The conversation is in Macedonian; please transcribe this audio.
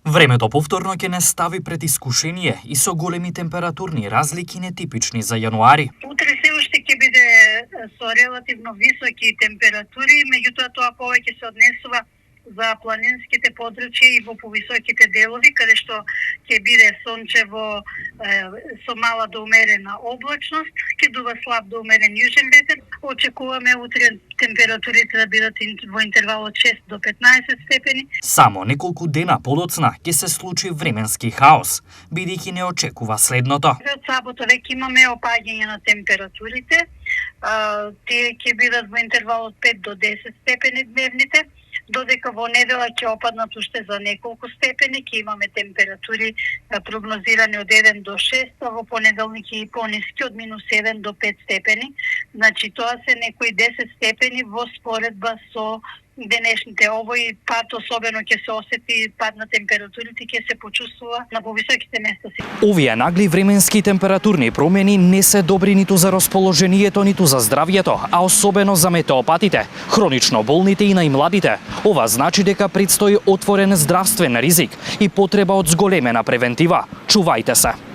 Времето повторно ќе не стави пред искушение и со големи температурни разлики нетипични за јануари. Утре се уште ќе биде со релативно високи температури, меѓутоа тоа повеќе се однесува за планинските подручја и во повисоките делови, каде што ќе биде сончево со мала до умерена облачност, ќе дува слаб до умерен јужен ветер. Очекуваме утре температурите да бидат во интервал од 6 до 15 степени. Само неколку дена подоцна ќе се случи временски хаос, бидејќи не очекува следното. Од сабота веќе имаме опаѓање на температурите. Тие ќе бидат во интервал од 5 до 10 степени дневните, додека во недела ќе опаднат уште за неколку степени, ќе имаме температури прогнозирани од 1 до 6, а во понеделник и пониски од -1 до 5 степени. Значи тоа се некои 10 степени во споредба со денешните. Овој пат особено ќе се осети пад на температурите, ќе се почувствува на повисоките места. Овие нагли временски температурни промени не се добри ниту за расположението, ниту за здравјето, а особено за метеопатите, хронично болните и најмладите. Ова значи дека предстои отворен здравствен ризик и потреба од зголемена превентива. Чувајте се!